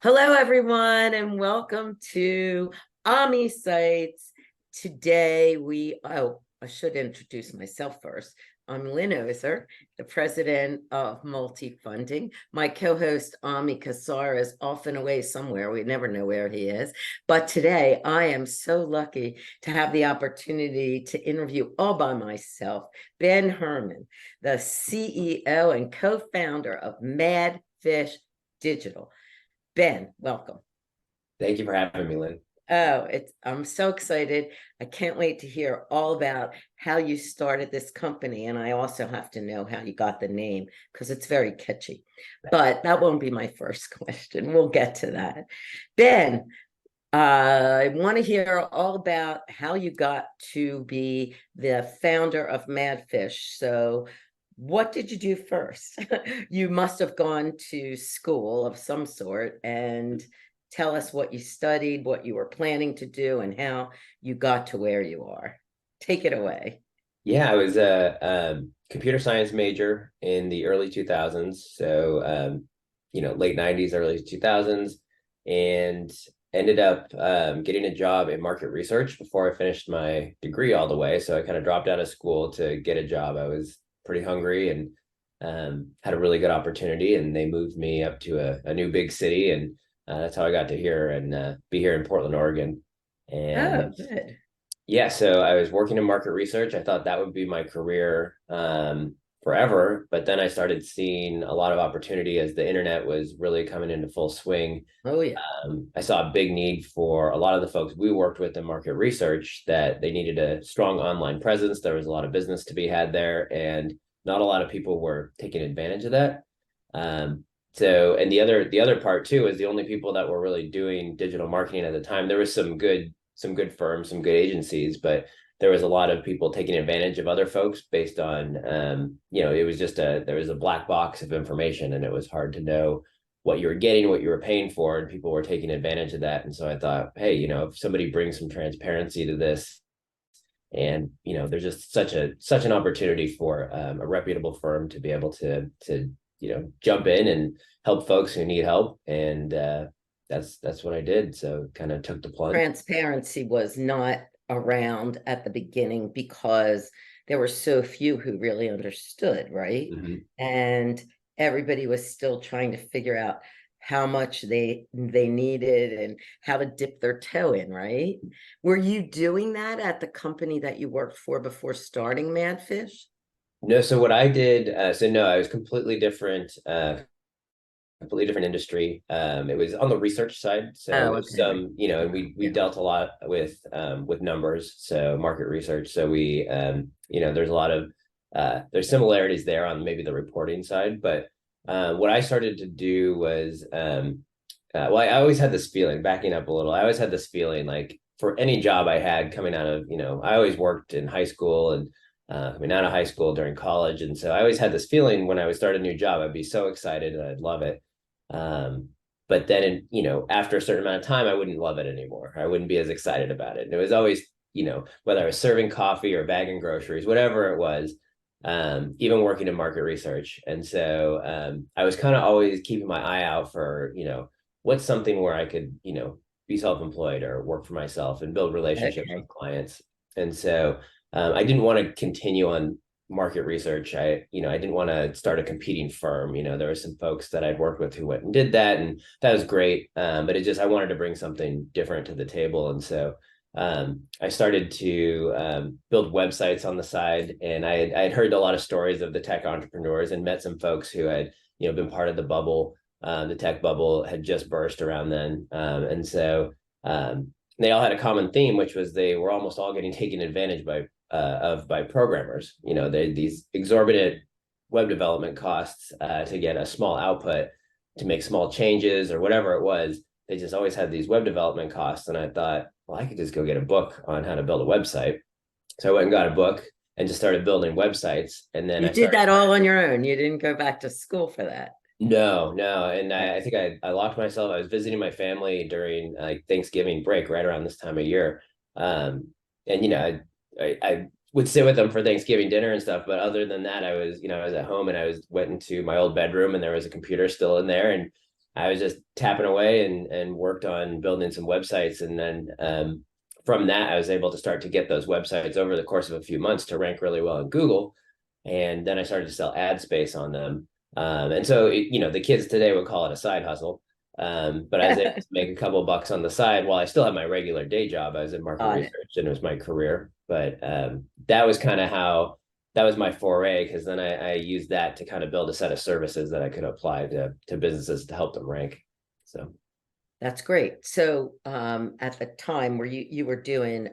Hello, everyone, and welcome to Ami Sites. Today, I should introduce myself first. I'm Lynn Ozer, the president of Multi-Funding. My co-host, Ami Kassar, is off and away somewhere. We never know where he is. But today, I am so lucky to have the opportunity to interview all by myself, Ben Herman, the CEO and co-founder of Mad Fish Digital. Ben, welcome. Thank you for having me, Lynn. I'm so excited. I can't wait to hear all about how you started this company. And I also have to know how you got the name because it's very catchy. But that won't be my first question. We'll get to that. Ben, I want to hear all about how you got to be the founder of Madfish. So, what did you do first? You must have gone to school of some sort and tell us what you studied, what you were planning to do, and how you got to where you are. Take it away. Yeah, I was a computer science major in the early 2000s. So, late 90s, early 2000s, and ended up getting a job in market research before I finished my degree all the way. So I kind of dropped out of school to get a job. I was pretty hungry and had a really good opportunity, and they moved me up to a new big city, and that's how I got to here and be here in Portland, Oregon. Oh, And good. yeah, so I was working in market research. I thought that would be my career forever, but then I started seeing a lot of opportunity as the internet was really coming into full swing. Oh, yeah. I saw a big need for a lot of the folks we worked with in market research that they needed a strong online presence. There was a lot of business to be had there, and not a lot of people were taking advantage of that. And the other part too is the only people that were really doing digital marketing at the time. There was some good firms, some good agencies, but there was a lot of people taking advantage of other folks based on it was just there was a black box of information, and it was hard to know what you were getting, what you were paying for, and people were taking advantage of that. And so I thought, hey, if somebody brings some transparency to this, and there's just such an opportunity for a reputable firm to be able to jump in and help folks who need help, and that's what I did. So kind of took the plunge. Transparency was not around at the beginning because there were so few who really understood, right? Mhm. And everybody was still trying to figure out how much they needed and how to dip their toe in, right? Were you doing that at the company that you worked for before starting Madfish? No, so what I did, so no, I was completely different industry. It was on the research side, so Oh, there's okay. and we Yeah. dealt a lot with numbers, so market research. So there's a lot of there's similarities there on maybe the reporting side, but what I started to do was well, I always had this feeling, backing up a little, I always had this feeling like for any job I had coming out of, I always worked in high school and coming out of high school during college. And so I always had this feeling when I would start a new job, I'd be so excited and I'd love it. Um, but then, after a certain amount of time, I wouldn't love it anymore. I wouldn't be as excited about it. And it was always, whether I was serving coffee or bagging groceries, whatever it was, even working in market research. And so I was kind of always keeping my eye out for, what's something where I could, be self-employed or work for myself and build relationships Okay. with clients. And so I didn't want to continue on market research. I didn't want to start a competing firm. There were some folks that I'd worked with who went and did that, and that was great. But I wanted to bring something different to the table. And so I started to build websites on the side, and I had heard a lot of stories of the tech entrepreneurs and met some folks who had, been part of the bubble. The tech bubble had just burst around then. And so they all had a common theme, which was they were almost all getting taken advantage by programmers. These exorbitant web development costs to get a small output, to make small changes or whatever it was. They just always had these web development costs, and I thought, well, I could just go get a book on how to build a website. So I went and got a book and just started building websites. And then You I did started. that all on your own. You didn't go back to school for that. No, no. And I Okay. think I locked myself. I was visiting my family during like Thanksgiving break, right around this time of year. And I would sit with them for Thanksgiving dinner and stuff. But other than that, I was at home, and I went into my old bedroom, and there was a computer still in there. And I was just tapping away and worked on building some websites. And then from that, I was able to start to get those websites over the course of a few months to rank really well in Google. And then I started to sell ad space on them. And so, the kids today would call it a side hustle. But I was able to make a couple of bucks on the side while I still had my regular day job. I was in market Got it. research and it was my career. But that was kind of how that was my foray, because then I used that to kind of build a set of services that I could apply to businesses to help them rank. So That's great. So at the time where you were doing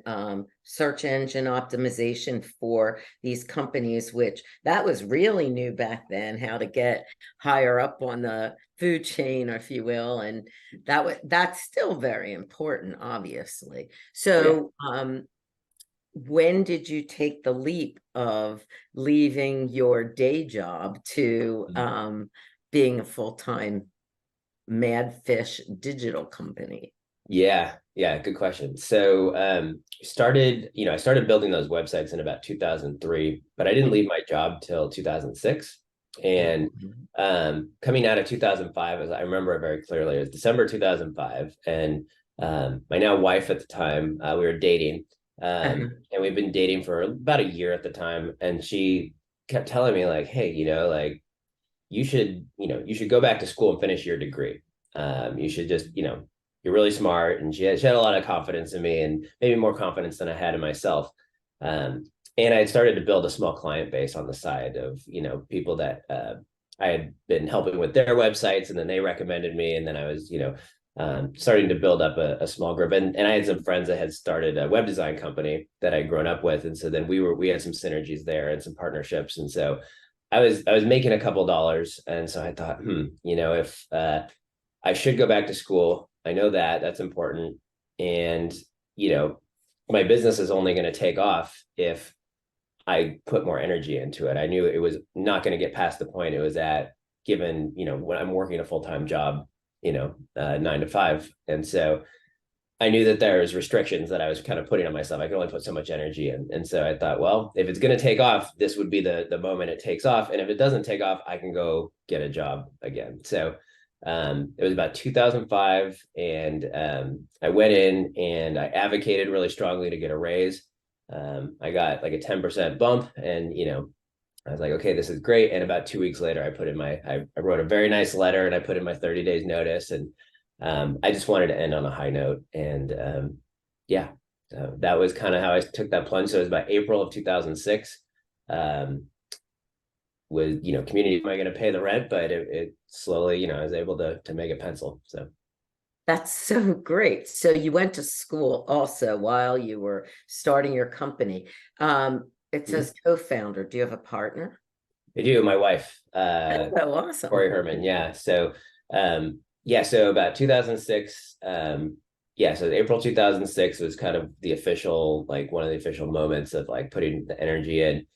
search engine optimization for these companies, which that was really new back then, how to get higher up on the food chain, if you will, and that's still very important, obviously. oh, yeah. So when did you take the leap of leaving your day job to being a full-time Mad Fish digital company? Yeah, good question. So I started building those websites in about 2003, but I didn't leave my job till 2006. And coming out of 2005, as I remember it very clearly, it was December 2005, and my now wife at the time, we were dating, and we've been dating for about a year at the time, and she kept telling me like, hey, like you should go back to school and finish your degree. You should just, you're really smart. And she had a lot of confidence in me, and maybe more confidence than I had in myself. And I had started to build a small client base on the side of, people that I had been helping with their websites, and then they recommended me. And then I was, starting to build up a small group. And I had some friends that had started a web design company that I'd grown up with. And so then we had some synergies there and some partnerships. And so I was making a couple dollars. And so I thought, if I should go back to school, I know that's important. And, my business is only going to take off if I put more energy into it. I knew it was not going to get past the point it was at, given, when I'm working a full-time job, 9 to 5. And so I knew that there was restrictions that I was kind of putting on myself. I could only put so much energy in. And so I thought, well, if it's going to take off, this would be the moment it takes off. And if it doesn't take off, I can go get a job again. So it was about 2005, and I went in and I advocated really strongly to get a raise. I got like a 10% bump, and I was like, okay, this is great. And about 2 weeks later, I wrote a very nice letter, and I put in my 30 days notice, and I just wanted to end on a high note. And yeah, so that was kind of how I took that plunge. So it was about April of 2006. With community, am I going to pay the rent? But it slowly, I was able to make it pencil. So That's so great. So you went to school also while you were starting your company. It says co-founder. Do you have a partner? I do. My wife, Oh, awesome. Corey Herman. Yeah. So so about 2006. So April 2006 was kind of the official, like one of the official moments of like putting the energy in.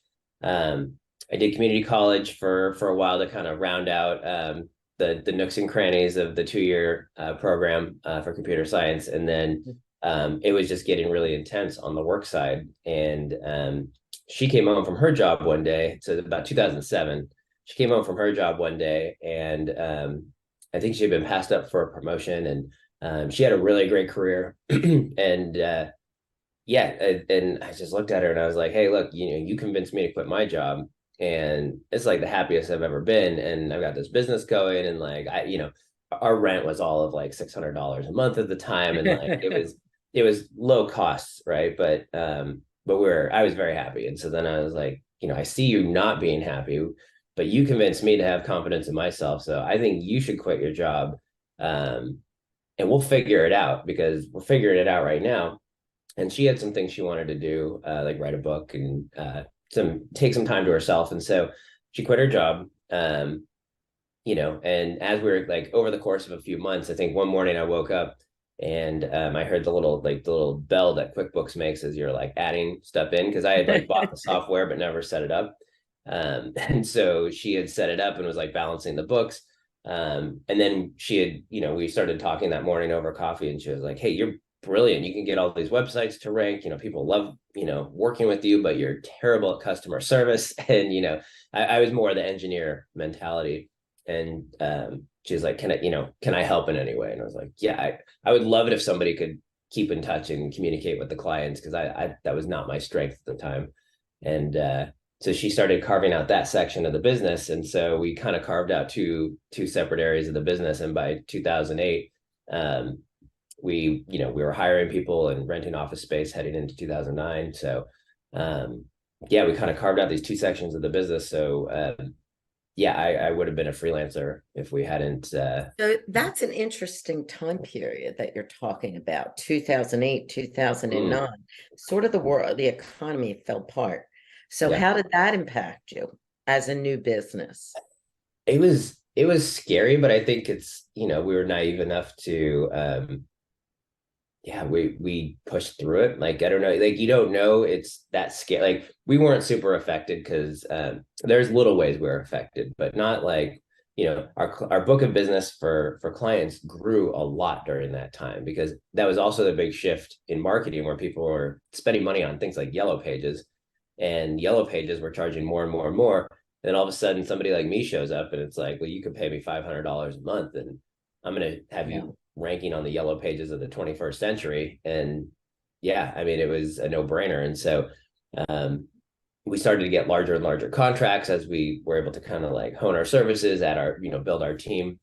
I did community college for a while to kind of round out the nooks and crannies of the 2-year program for computer science. And then it was just getting really intense on the work side. And she came home from her job one day. So about 2007, she came home from her job one day, and I think she had been passed up for a promotion, and she had a really great career. And and I just looked at her and I was like, hey, look, you convinced me to quit my job, and it's like the happiest I've ever been. And I've got this business going, and like, our rent was all of like $600 a month at the time. And like, it was low costs. Right. But I was very happy. And so then I was like, I see you not being happy, but you convinced me to have confidence in myself. So I think you should quit your job. And we'll figure it out, because we're figuring it out right now. And she had some things she wanted to do, like write a book and take some time to herself. And so she quit her job, and as we were like over the course of a few months, I think one morning I woke up and I heard the little bell that QuickBooks makes as you're like adding stuff in, because I had like bought the software but never set it up. And so she had set it up and was like balancing the books. And then she had, we started talking that morning over coffee, and she was like, hey, you're brilliant. You can get all these websites to rank. People love, working with you, but you're terrible at customer service. And, I was more the engineer mentality. And she's like, can I help in any way? And I was like, yeah, I would love it if somebody could keep in touch and communicate with the clients, because I that was not my strength at the time. And so she started carving out that section of the business. And so we kind of carved out two separate areas of the business. And by 2008, we were hiring people and renting office space heading into 2009. So yeah, we kind of carved out these two sections of the business. So yeah, I would have been a freelancer if we hadn't. So that's an interesting time period that you're talking about, 2008, 2009. Sort of the world, the economy fell apart. So Yeah. how did that impact you as a new business? It was scary, but I think it's, we were naive enough to yeah, we pushed through it. Like, I don't know, like, you don't know it's that scary. Like, we weren't super affected because there's little ways we were affected, but not like, our book of business for clients grew a lot during that time, because that was also the big shift in marketing, where people were spending money on things like Yellow Pages, and Yellow Pages were charging more and more and more. Then all of a sudden somebody like me shows up and it's like, well, you could pay me $500 a month and I'm going to have you ranking on the Yellow Pages of the 21st century. And yeah, I mean, it was a no-brainer. And so we started to get larger and larger contracts as we were able to kind of like hone our services, at our, build our team.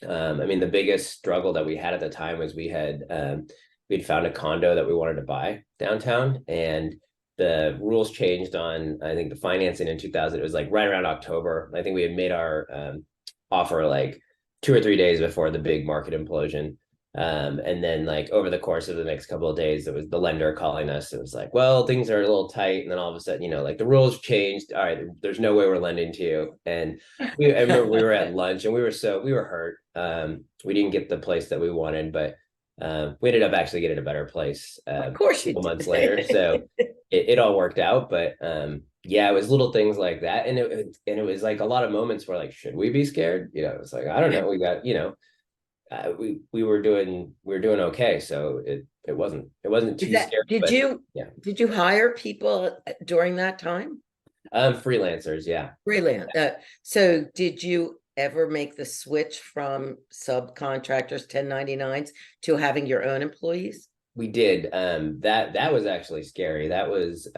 I mean, the biggest struggle that we had at the time was we'd found a condo that we wanted to buy downtown, and the rules changed on, I think, the financing in 2000. It was like right around October. I think we had made our offer like 2 or 3 days before the big market implosion. And then like over the course of the next couple of days, it was the lender calling us. It was like, well, things are a little tight. And then all of a sudden, like the rules changed. All right, there's no way we're lending to you. And I remember we were at lunch and we were hurt. We didn't get the place that we wanted, but we ended up actually getting a better place Of course you a couple months did. later. So it all worked out. But yeah, it was little things like that. And it was like a lot of moments where like, should we be scared? It's like, I don't know. We got, we were doing okay. So it wasn't too scary. Did you hire people during that time? Freelancers, yeah. Freelance. So did you ever make the switch from subcontractors, 1099s, to having your own employees? We did. That was actually scary. That was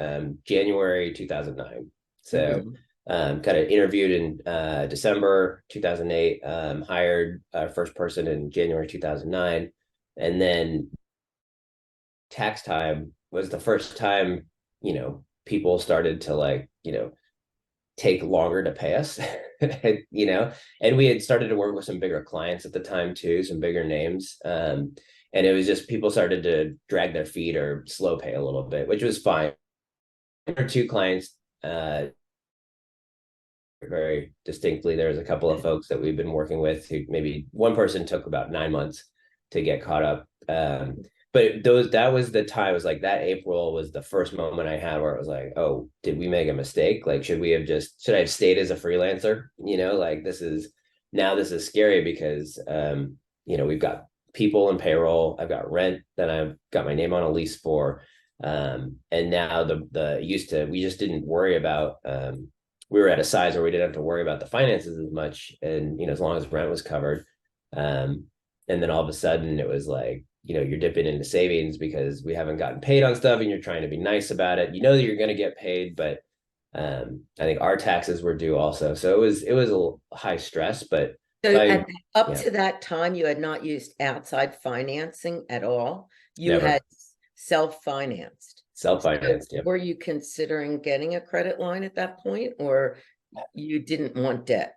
January 2009. So kind of interviewed in December 2008, hired our first person in January 2009. And then tax time was the first time, people started to like, take longer to pay us, and we had started to work with some bigger clients at the time too, some bigger names. And it was just people started to drag their feet or slow pay a little bit, which was fine. Or two clients, very distinctly, there was a couple of folks that we've been working with who maybe one person took about 9 months to get caught up. But that was the time. It was like that April was the first moment I had where it was like, oh, did we make a mistake? Like, should I have stayed as a freelancer? Like this is scary because we've got people in payroll. I've got rent that I've got my name on a lease for. And now we just didn't worry about, we were at a size where we didn't have to worry about the finances as much. And, as long as rent was covered. And then all of a sudden it was like, you're dipping into savings because we haven't gotten paid on stuff and you're trying to be nice about it. That you're going to get paid, but I think our taxes were due also. So it was a high stress, but so up to that time, you had not used outside financing at all. You never. had self-financed. Self-financed, So yeah. were you considering getting a credit line at that point, or you didn't want debt?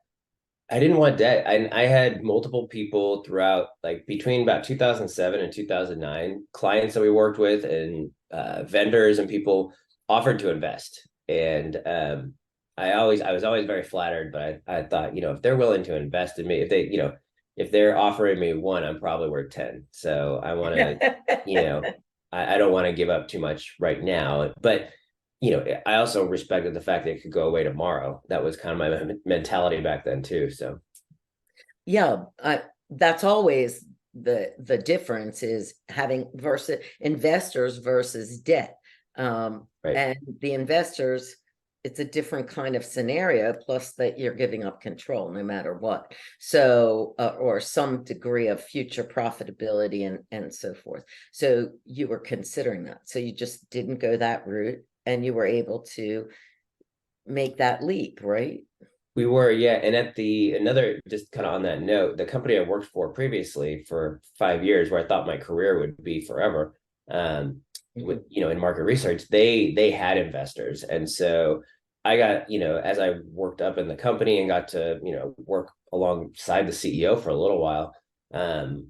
I didn't want debt. I had multiple people throughout, like between about 2007 and 2009, clients that we worked with and vendors and people offered to invest. And I was always very flattered, but I thought, if they're willing to invest in me, if they're offering me one, I'm probably worth 10. So I want to, I don't want to give up too much right now, but I also respected the fact that it could go away tomorrow. That was kind of my mentality back then too. So, yeah, that's always the difference, is having investors versus debt. right. And the investors, it's a different kind of scenario, plus that you're giving up control no matter what. So, or some degree of future profitability and so forth. So you were considering that. So you just didn't go that route and you were able to make that leap, right? We were, yeah. And at another, just kind of on that note, the company I worked for previously for 5 years, where I thought my career would be forever, with, Mhm. in market research, they had investors. And so I got, as I worked up in the company and got to, work alongside the CEO for a little while, um,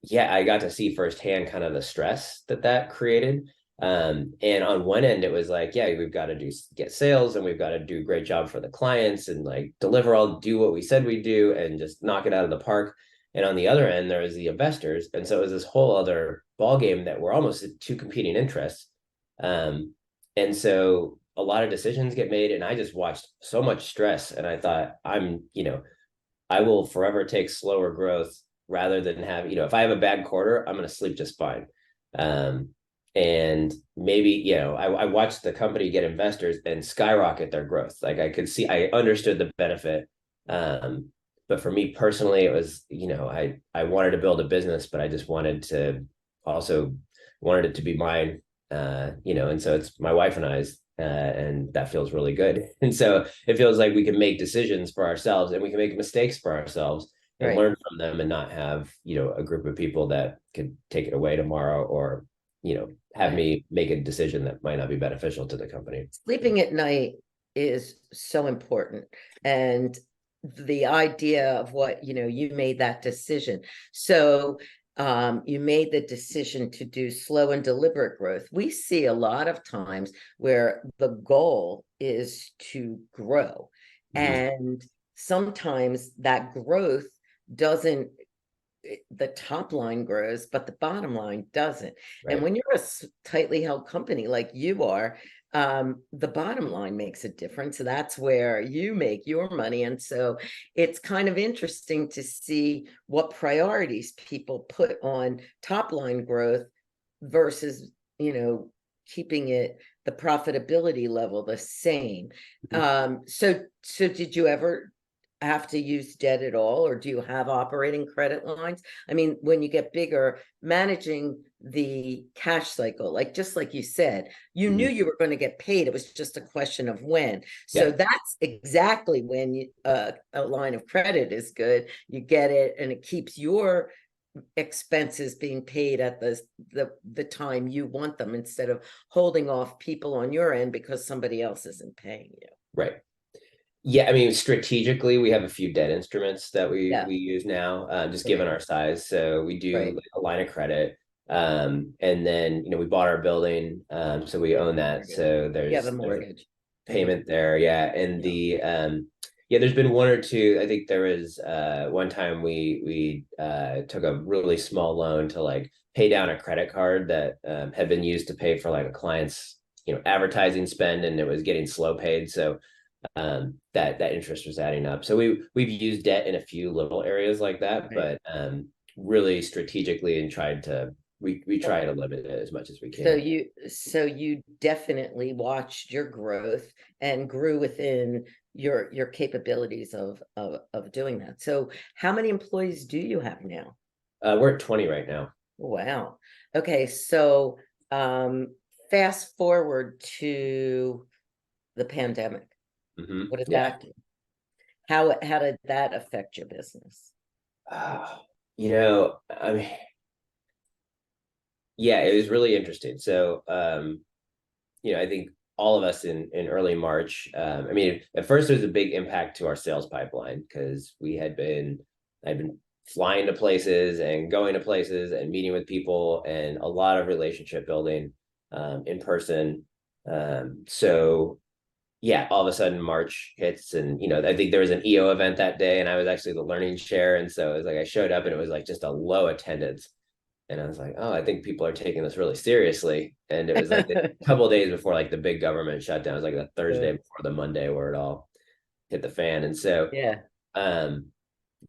yeah, I got to see firsthand kind of the stress that created. And on one end, it was like, yeah, we've got to get sales, and we've got to do a great job for the clients, and like do what we said we do, and just knock it out of the park. And on the other end, there was the investors. And so it was this whole other ball game that were almost two competing interests. And so a lot of decisions get made, and I just watched so much stress, and I thought, I will forever take slower growth rather than have, if I have a bad quarter, I'm going to sleep just fine. Um, and maybe, I watched the company get investors and skyrocket their growth. Like I understood the benefit. But for me personally, it was, I wanted to build a business, but I just also wanted it to be mine. And so it's my wife and I's, and that feels really good. And so it feels like we can make decisions for ourselves, and we can make mistakes for ourselves and Right. learn from them, and not have, a group of people that could take it away tomorrow, or, have Right. me make a decision that might not be beneficial to the company. Sleeping at night is so important. And the idea of what, you made that decision. So you made the decision to do slow and deliberate growth. We see a lot of times where the goal is to grow. Mm-hmm. And sometimes that growth doesn't, the top line grows, but the bottom line doesn't. And Right. when you're a tightly held company like you are, the bottom line makes a difference. So that's where you make your money. And so it's kind of interesting to see what priorities people put on top line growth versus, keeping it the profitability level the same. So did you ever have to use debt at all, or do you have operating credit lines? I mean, when you get bigger, managing the cash cycle, like just like you said, you knew Mm-hmm. you were going to get paid. It was just a question of when. So Yeah. that's exactly when a line of credit is good. You get it, and it keeps your expenses being paid at the time you want them, instead of holding off people on your end because somebody else isn't paying you. Right. Yeah, I mean, strategically, we have a few debt instruments that we Yeah. we use now, just given Right. our size. So we do Right. like a line of credit, and then we bought our building, so we own that. Mortgage. So You have a there's a mortgage. Mhm. payment there, yeah. And Yeah. yeah, there's been one or two. I think there was one time we took a really small loan to like pay down a credit card that had been used to pay for like a client's advertising spend, and it was getting slow paid. So that interest was adding up. So we've used debt in a few little areas like that, Right. but really strategically, and we try to limit it as much as we So can. you definitely watched your growth and grew within your capabilities of doing that. So how many employees do you have now? We're at 20 right now. Wow. Okay, so fast forward to the pandemic. Mm-hmm. What did Yeah. that do? How did that affect your business? Uh, I mean, yeah, it was really interesting. So, I think all of us in early March, I mean, at first there was a big impact to our sales pipeline, because I'd been flying to places and going to places and meeting with people, and a lot of relationship building in person. So yeah, all of a sudden March hits, and I think there was an EO event that day, and I was actually the learning chair, and so it was like I showed up, and it was like just a low attendance, and I was like, oh, I think people are taking this really seriously. And it was like a couple of days before like the big government shutdown. It was like the Thursday Uh, before the Monday where it all hit the fan. And so yeah. um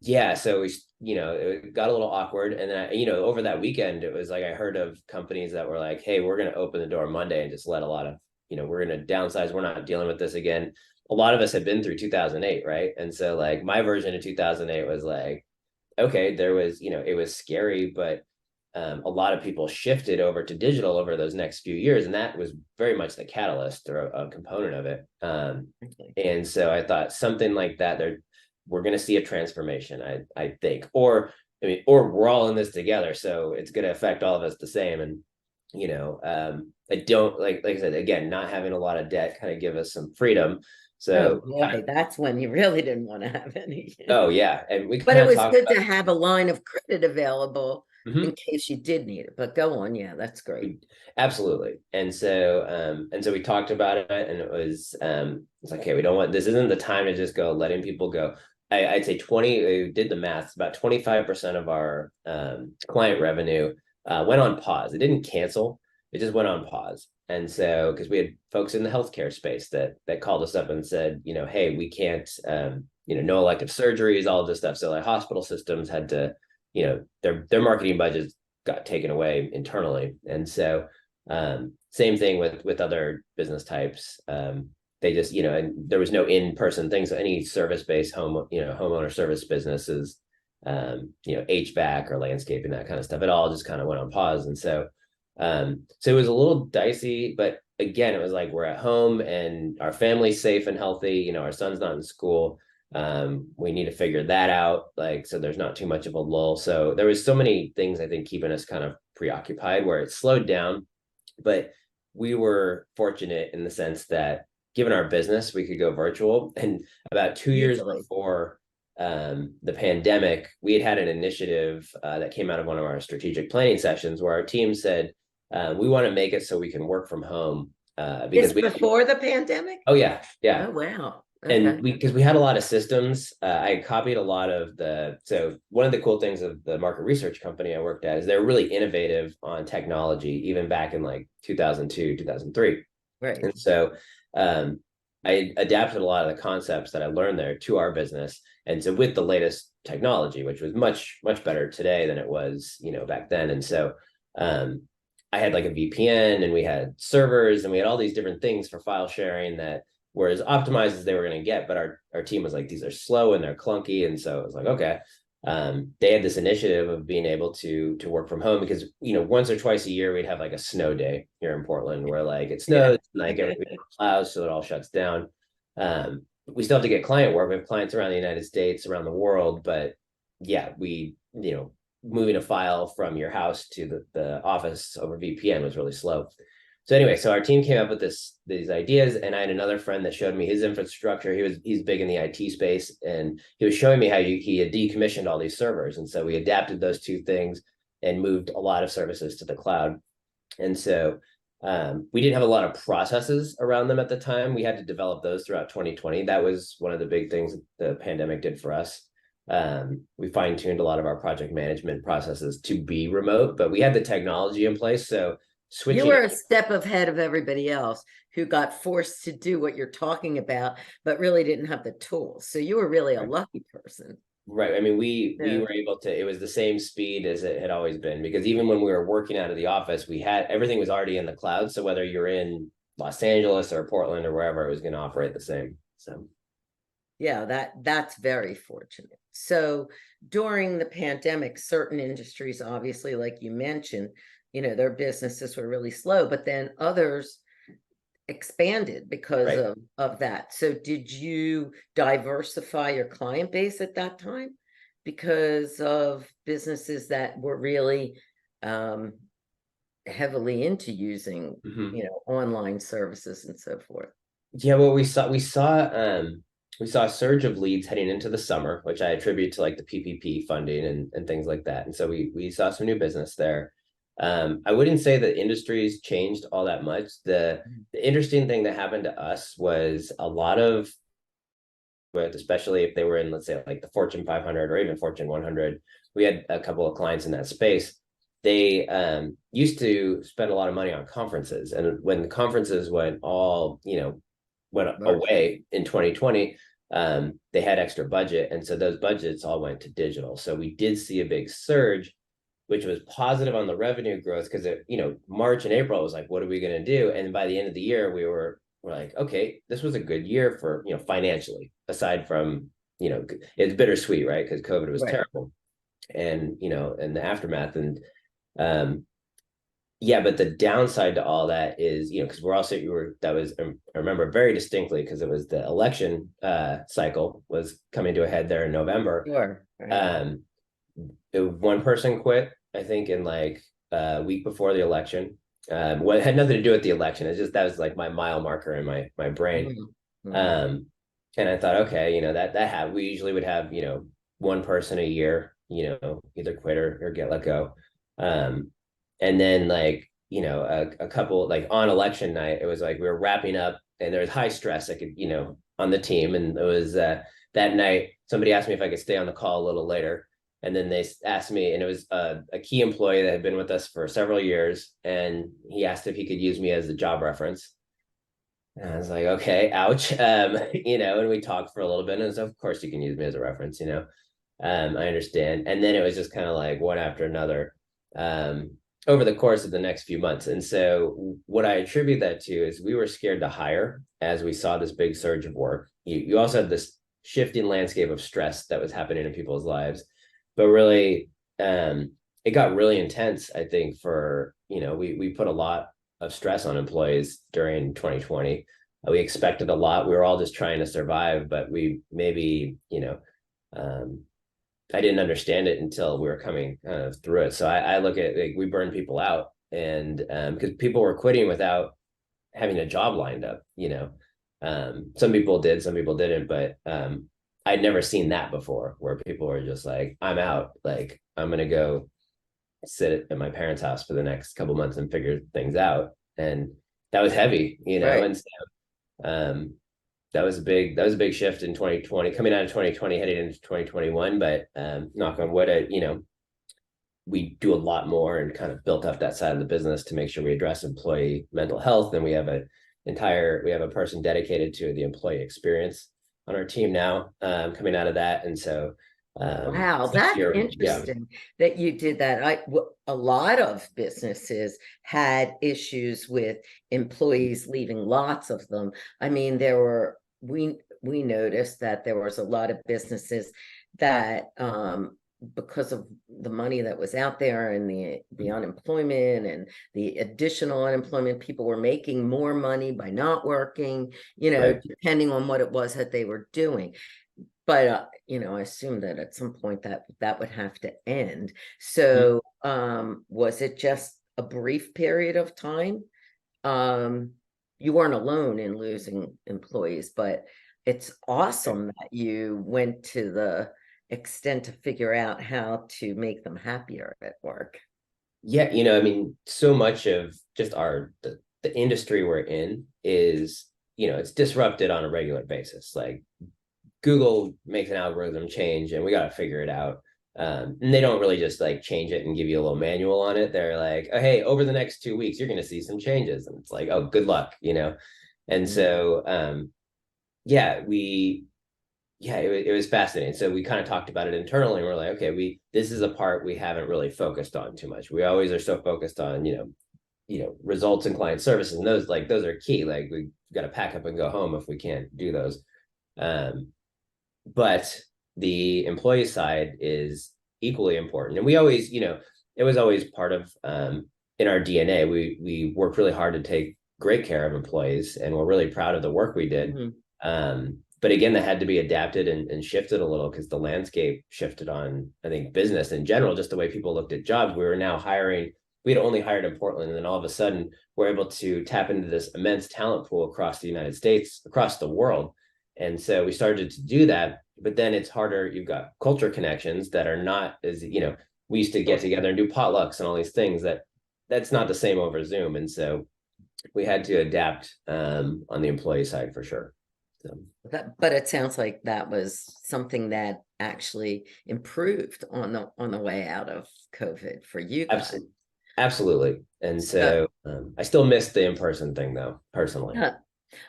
yeah, so it got a little awkward. And then over that weekend, it was like I heard of companies that were like, hey, we're going to open the door Monday and just let a lot of we're going to downsize. We're not dealing with this again. A lot of us had been through 2008, right? And so like my version of 2008 was like, okay, there was, it was scary, but a lot of people shifted over to digital over those next few years, and that was very much the catalyst or a component of it. And so I thought something like that, we're going to see a transformation, I think, or we're all in this together, so it's going to affect all of us the same. And I don't like I said again, not having a lot of debt kind of give us some freedom. Oh So boy, that's when you really didn't want to have any. oh yeah, and we But kind it of was talked good about. to have a line of credit available in Mhm. case you did need it. But go on, yeah, that's great. Absolutely. And so we talked about it, and it's like, okay, we don't want, this isn't the time to just go letting people go. I'd say 20, we did the math, about 25% of our client revenue went on pause. It didn't cancel, it just went on pause. And so, because we had folks in the healthcare space that called us up and said, hey, we can't, no elective surgeries, all of this stuff. So like hospital systems had to, their marketing budgets got taken away internally. And so same thing with other business types. They just, and there was no in-person thing. So any service-based homeowner service businesses, HVAC or landscaping, that kind of stuff, it all just kind of went on pause. And so it was a little dicey, but again, it was like, we're at home and our family's safe and healthy, our son's not in school. We need to figure that out, like, so there's not too much of a lull. So there was so many things, I think, keeping us kind of preoccupied, where it slowed down. But we were fortunate in the sense that given our business, we could go virtual. And about 2 years Easily. before the pandemic, we had an initiative that came out of one of our strategic planning sessions, where our team said, we want to make it so we can work from home, This because before the pandemic? oh yeah, yeah. Oh, wow. And Okay. because we had a lot of systems, I copied a lot of so one of the cool things of the market research company I worked at is they're really innovative on technology, even back in like 2002, 2003. Right. And so I adapted a lot of the concepts that I learned there to our business. And so with the latest technology, which was much, much better today than it was, back then. And so I had like a VPN, and we had servers, and we had all these different things for file sharing that were as optimized as they were going to get. But our team was like, these are slow and they're clunky. And so it was like, okay. They had this initiative of being able to work from home, because once or twice a year we'd have like a snow day here in Portland, where like it Yeah. snows, like everything clouds, so it all shuts down. We still have to get client work. We have clients around the United States, around the world, but yeah, moving a file from your house to the office over VPN was really slow. So anyway, so our team came up with these ideas, and I had another friend that showed me his infrastructure. He's big in the IT space, and he was showing me how he had decommissioned all these servers. And so we adapted those two things and moved a lot of services to the cloud. And so we didn't have a lot of processes around them at the time. We had to develop those throughout 2020. That was one of the big things the pandemic did for us. We fine-tuned a lot of our project management processes to be remote, but we had the technology in place. So You switching, were a step ahead of everybody else who got forced to do what you're talking about, but really didn't have the tools. So you were really a lucky person. right. I mean, we Yeah. were able to, it was the same speed as it had always been, because even when we were working out of the office, we had everything was already in the cloud. So whether you're in Los Angeles or Portland or wherever, it was going to operate the same. So Yeah, that's very fortunate. So during the pandemic, certain industries, obviously, like you mentioned, their businesses were really slow, but then others expanded because right. of that. So did you diversify your client base at that time because of businesses that were really heavily into using, Mhm. online services and so forth? Yeah, well, we saw a surge of leads heading into the summer, which I attribute to like the PPP funding and things like that. And so we saw some new business there. I wouldn't say the industries changed all that much. The interesting thing that happened to us was a lot of, especially if they were in, let's say, like the Fortune 500 or even Fortune 100, we had a couple of clients in that space. They used to spend a lot of money on conferences, and when the conferences went Virtual. away in 2020, they had extra budget, and so those budgets all went to digital. So we did see a big surge, which was positive on the revenue growth because March and April was like, what are we going to do? And by the end of the year, we're like, okay, this was a good year for financially, aside from it's bittersweet, right? Because COVID was Right. terrible, and and the aftermath, and um yeah, but the downside to all that is, because we're also you were that was I remember very distinctly because it was the election cycle was coming to a head there in November. Sure. Right. Um, one person quit, I think, in like a week before the election. Well, it had nothing to do with the election. It's just that was like my mile marker in my brain. Mhm. Mhm. Um, and I thought, okay, that had we usually would have one person a year, either quit or get let go. Um, and then like a couple like on election night, it was like we were wrapping up, and there was high stress. I could on the team, and it was that night somebody asked me if I could stay on the call a little later. And then they asked me, and it was a key employee that had been with us for several years. And he asked if he could use me as a job reference. And I was like, okay, ouch. And we talked for a little bit. And was, of course, you can use me as a reference, I understand. And then it was just kind of like one after another um, over the course of the next few months. And so what I attribute that to is we were scared to hire as we saw this big surge of work. You also had this shifting landscape of stress that was happening in people's lives. But really, it got really intense, I think, for, we put a lot of stress on employees during 2020. We expected a lot. We were all just trying to survive, but we maybe, I didn't understand it until we were coming through it. So I look at like we burned people out, and because people were quitting without having a job lined up. Some people did, some people didn't, but I'd never seen that before, where people were just like, I'm out, like I'm gonna go sit at my parents' house for the next couple months and figure things out. And that was heavy, Right. and so that was a big shift in 2020, coming out of 2020, heading into 2021. But knock on wood, we do a lot more and kind of built up that side of the business to make sure we address employee mental health. And we have a person dedicated to the employee experience on our team now, coming out of that. And so Wow, this that's year, yeah, interesting that you did that. A lot of businesses had issues with employees leaving, lots of them. I mean, we noticed that there was a lot of businesses that because of the money that was out there and the unemployment and the additional unemployment, people were making more money by not working, right. depending on what it was that they were doing. But I assume that at some point that would have to end. So was it just a brief period of time? You weren't alone in losing employees, but it's awesome that you went to the extent to figure out how to make them happier at work. Yeah, I mean, so much of just the industry we're in is, it's disrupted on a regular basis. Like Google makes an algorithm change and we got to figure it out. And they don't really just like change it and give you a little manual on it. They're like, oh, hey, over the next 2 weeks, you're going to see some changes. And it's like, oh, good luck. And Mhm. so, yeah, it was fascinating. So we kind of talked about it internally. And we're like, okay, this is a part we haven't really focused on too much. We always are so focused on, results and client services. And those are key. Like we got to pack up and go home if we can't do those. But the employee side is equally important. And we always, it was always part of in our DNA. We worked really hard to take great care of employees, and we're really proud of the work we did. Mhm. But again, that had to be adapted and shifted a little because the landscape shifted on, I think, business in general, just the way people looked at jobs. We were now hiring. We had only hired in Portland, and then all of a sudden, we're able to tap into this immense talent pool across the United States, across the world. And so we started to do that, but then it's harder. You've got culture connections that are not as, we used to get Sure. together and do potlucks and all these things that's not the same over Zoom. And so we had to adapt on the employee side for sure. So. But it sounds like that was something that actually improved on the way out of COVID for you guys. Absolutely. And So, so I still miss the in-person thing though, personally. yeah.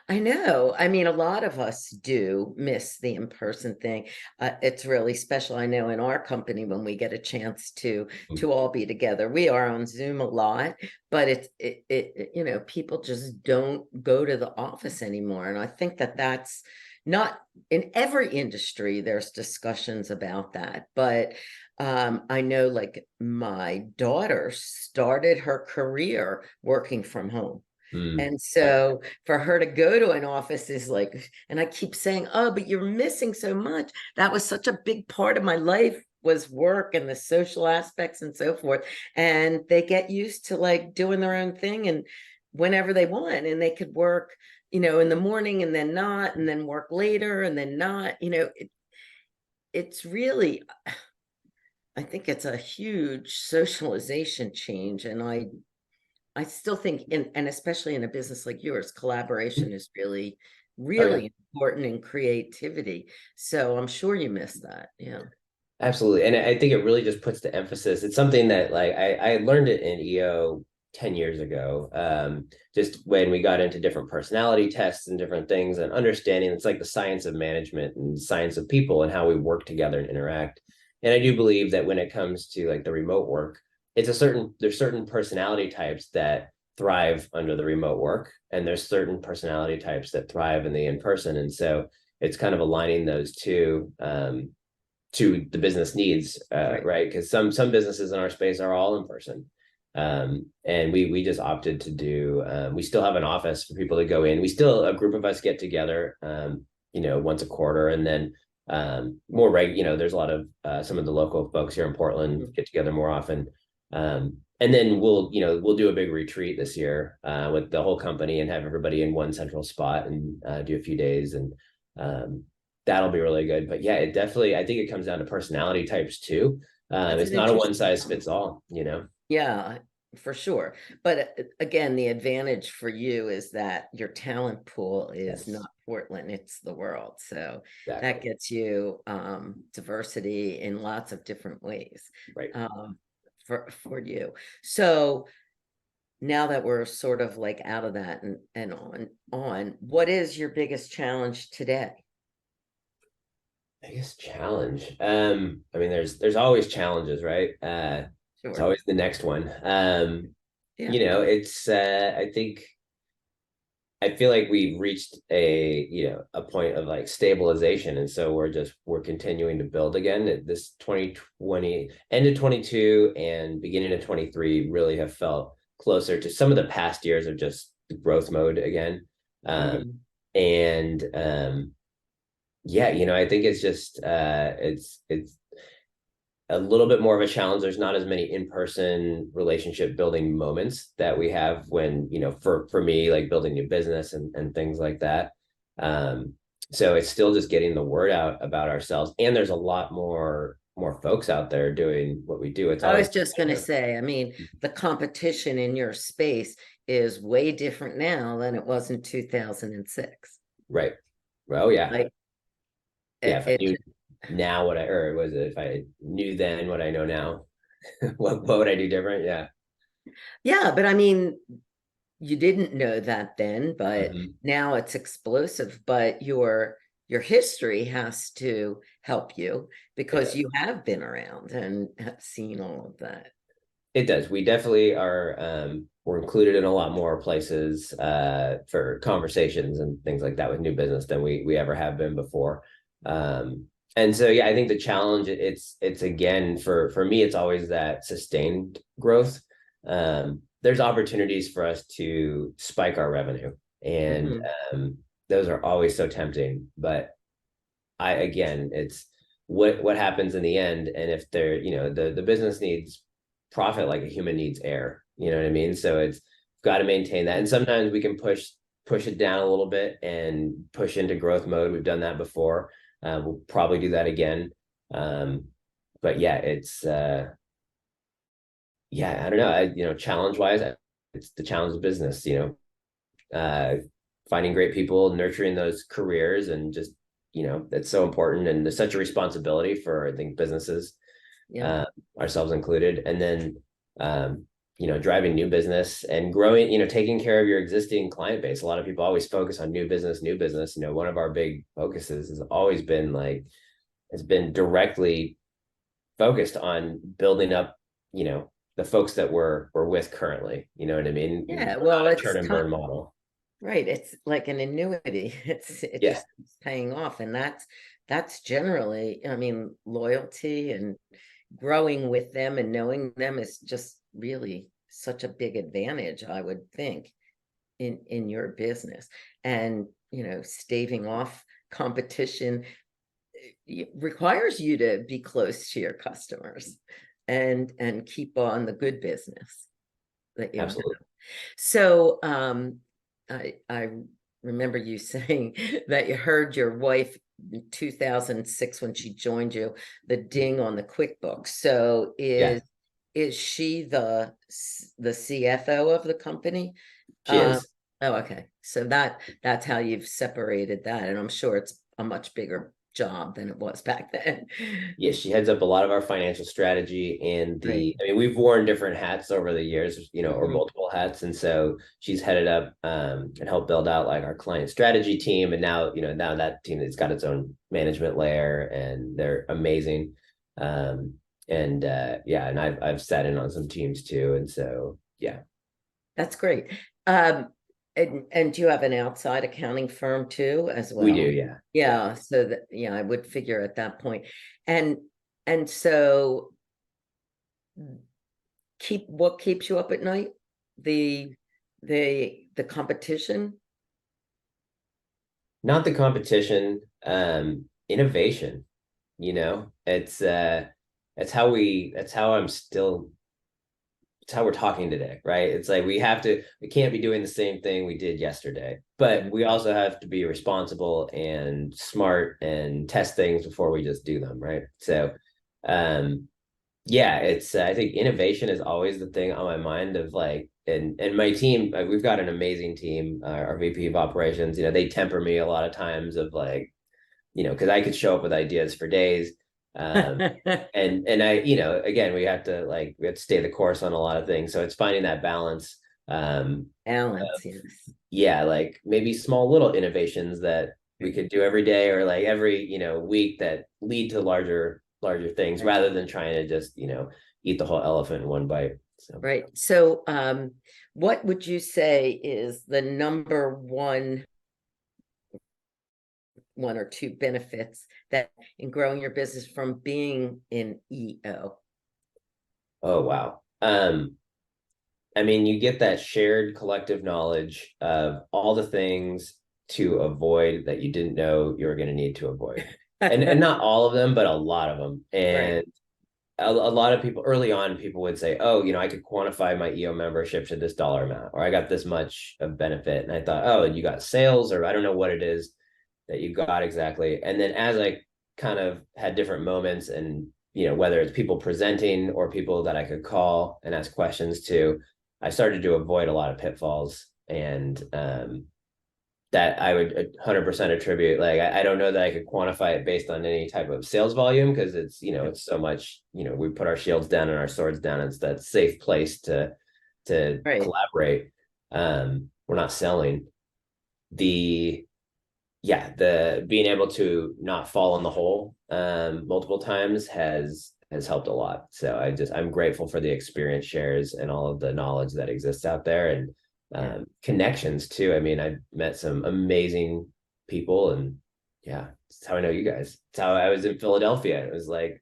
I know. I mean, a lot of us do miss the in-person thing. It's really special. I know in our company when we get a chance to all be together, we are on Zoom a lot, but people just don't go to the office anymore. And I think that that's not in every industry. There's discussions about that, but I know like my daughter started her career working from home. Mm. And so for her to go to an office is like, and I keep saying, oh, but you're missing so much. That was such a big part of my life was work and the social aspects and so forth. And they get used to like doing their own thing and whenever they want, and they could work, in the morning and then not, and then work later and then not, it's really, I think it's a huge socialization change. And I still think and especially in a business like yours, collaboration is really, Oh yeah. really important in creativity. So I'm sure you miss that. Yeah. Absolutely. And I think it really just puts the emphasis. It's something that like I learned it in EO 10 years ago. Just when we got into different personality tests and different things and understanding it's like the science of management and science of people and how we work together and interact. And I do believe that when it comes to like the remote work, there's certain personality types that thrive under the remote work, and there's certain personality types that thrive in the in-person. And so it's kind of aligning those two. To the business needs, Right. right? Because some businesses in our space are all in person, and we just opted to do. We still have an office for people to go in. We still a group of us get together, once a quarter, and then more there's a lot of some of the local folks here in Portland get together more often. And then we'll do a big retreat this year with the whole company and have everybody in one central spot and do a few days and that'll be really good. But yeah, it definitely, I think it comes down to personality types too. That's It's an not a one interesting size point. fits all, you know? Yeah, for sure. But again, the advantage for you is that your talent pool is Yes, not Portland, it's the world. So that exactly. gets you diversity in lots of different ways Right. um, for you. So now that we're sort of like out of that and on, what is your biggest challenge today? I guess challenge. I mean, there's always challenges, right? It's Sure. always the next one. Yeah. It's I think I feel like we've reached a point of like stabilization, and so we're continuing to build again. This 2020 end of 22 and beginning of 23 really have felt closer to some of the past years of just growth mode again. Um, Mhm. and Yeah, I think it's just it's a little bit more of a challenge. There's not as many in-person relationship building moments that we have when, for me, like building new business and things like that. Um, so it's still just getting the word out about ourselves. And there's a lot more folks out there doing what we do. It's I always was just going to say, I mean, the competition in your space is way different now than it was in 2006. right. Well, yeah. Like Yeah. it, If I it knew now or was it if I knew then what I know now, what would I do different? Yeah. yeah, but I mean, you didn't know that then, but Mhm. now it's explosive. But your history has to help you It because does. you have been around and have seen all of that. It does. We definitely are. We're included in a lot more places for conversations and things like that with new business than we ever have been before. And so, yeah, I think the challenge it's again for me, it's always that sustained growth. There's opportunities for us to spike our revenue, and Mhm. those are always so tempting. But it's what happens in the end, and if the business needs profit like a human needs air, you know what I mean? So it's got to maintain that, and sometimes we can push it down a little bit and push into growth mode. We've done that before. We'll probably do that again. But yeah, it's yeah, I don't know. Challenge wise, it's the challenge of business. Finding great people, nurturing those careers, and just that's so important, and there's such a responsibility for I think businesses, Yeah. uh, ourselves included. And then driving new business and growing, taking care of your existing client base. A lot of people always focus on new business, new business. One of our big focuses has always been has been directly focused on building up, the folks that we're with currently. You know what I mean? Yeah, We're well, not a turn and burn model. right. It's like an annuity. It Yeah, just keeps paying off. And that's generally, I mean, loyalty and growing with them and knowing them is just really such a big advantage, I would think, in your business. And, staving off competition requires you to be close to your customers and keep on the good business that you have. absolutely. So I remember you saying that you heard your wife in 2006 when she joined you, the ding on the QuickBooks. So Yeah, is she the CFO of the company? she is. Oh, okay. So that's how you've separated that, and I'm sure it's a much bigger job than it was back then. Yeah, she heads up a lot of our financial strategy and Right. I mean, we've worn different hats over the years, or Mhm. multiple hats. And so she's headed up and helped build out like our client strategy team. And now that team has got its own management layer and they're amazing. Yeah, and I've sat in on some teams too. And so yeah. That's great. Um, and do you have an outside accounting firm too, as We do, well? yeah. Yeah. Yeah, so that, yeah, I would figure at that point. And and so what keeps you up at night? The the competition? Not the competition, innovation, that's how I'm still, it's how we're talking today, right? It's like we can't be doing the same thing we did yesterday, but we also have to be responsible and smart and test things before we just do them, right? So, yeah, it's I think innovation is always the thing on my mind of like, and my team, we've got an amazing team, our VP of operations, they temper me a lot of times of like, because I could show up with ideas for days. Um, and I, again, we have to stay the course on a lot of things. So it's finding that balance. Balance, yes. Yeah, like maybe small little innovations that we could do every day or like every, week that lead to larger things Right. rather than trying to just, eat the whole elephant in one bite. So Right. So what would you say is the number one or two benefits that in growing your business from being in EO? oh wow. I mean, you get that shared collective knowledge of all the things to avoid that you didn't know you were going to need to avoid. And not all of them, but a lot of them. Right. And a lot of people early on, people would say, oh, I could quantify my EO membership to this dollar amount, or I got this much of benefit. And I thought, oh, you got sales, or I don't know what it is that you got exactly. And then as I kind of had different moments and, whether it's people presenting or people that I could call and ask questions to, I started to avoid a lot of pitfalls. And that I would 100% attribute. Like, I don't know that I could quantify it based on any type of sales volume because it's, it's so much, we put our shields down and our swords down. It's that safe place to Right. collaborate. We're not selling. The being able to not fall in the hole multiple times has helped a lot. So I'm grateful for the experience shares and all of the knowledge that exists out there and Yeah. connections too. I mean, I met some amazing people and yeah, it's how I know you guys. It's how I was in Philadelphia. It was like,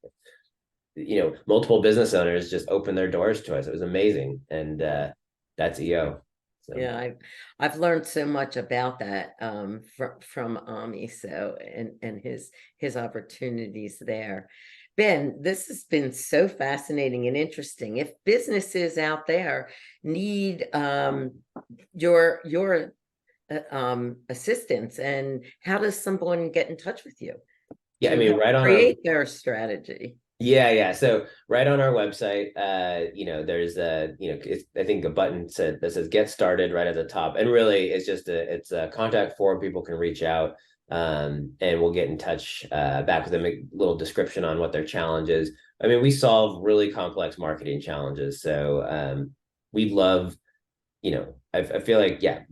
multiple business owners just opened their doors to us. It was amazing. And that's EO. So Yeah, I've learned so much about that from Ami, so and his opportunities there. Ben, this has been so fascinating and interesting. If businesses out there need your assistance, and how does someone get in touch with you yeah, I to mean, help right on our create their strategy? Yeah. So right on our website, there's I think a button that says "Get Started" right at the top, and really it's a contact form. People can reach out, and we'll get in touch back with them. A little description on what their challenge is. I mean, we solve really complex marketing challenges, so we love, I feel like, yeah,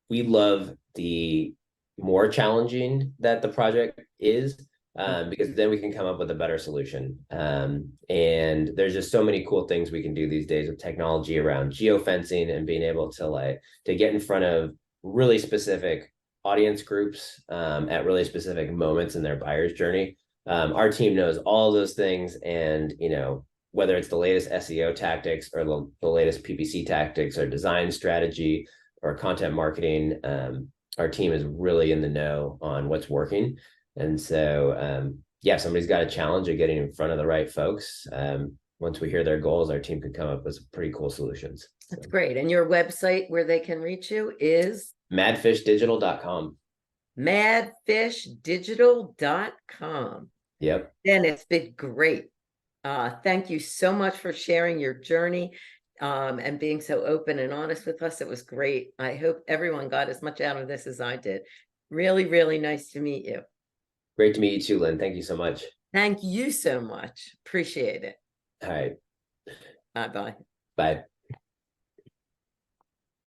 we love the more challenging that the project is, because then we can come up with a better solution. And there's just so many cool things we can do these days with technology around geofencing and being able to get in front of really specific audience groups, at really specific moments in their buyer's journey. Our team knows all those things, and whether it's the latest SEO tactics or the latest PPC tactics or design strategy or content marketing, our team is really in the know on what's working. And so, yeah, somebody's got a challenge of getting in front of the right folks. Once we hear their goals, our team can come up with some pretty cool solutions. That's great. And your website where they can reach you is? Madfishdigital.com. Madfishdigital.com. Yep. Dan, it's been great. Thank you so much for sharing your journey, and being so open and honest with us. It was great. I hope everyone got as much out of this as I did. Really, really nice to meet you. Great to meet you too, Lynn. Thank you so much. Thank you so much. Appreciate it. All right. Bye-bye. Bye.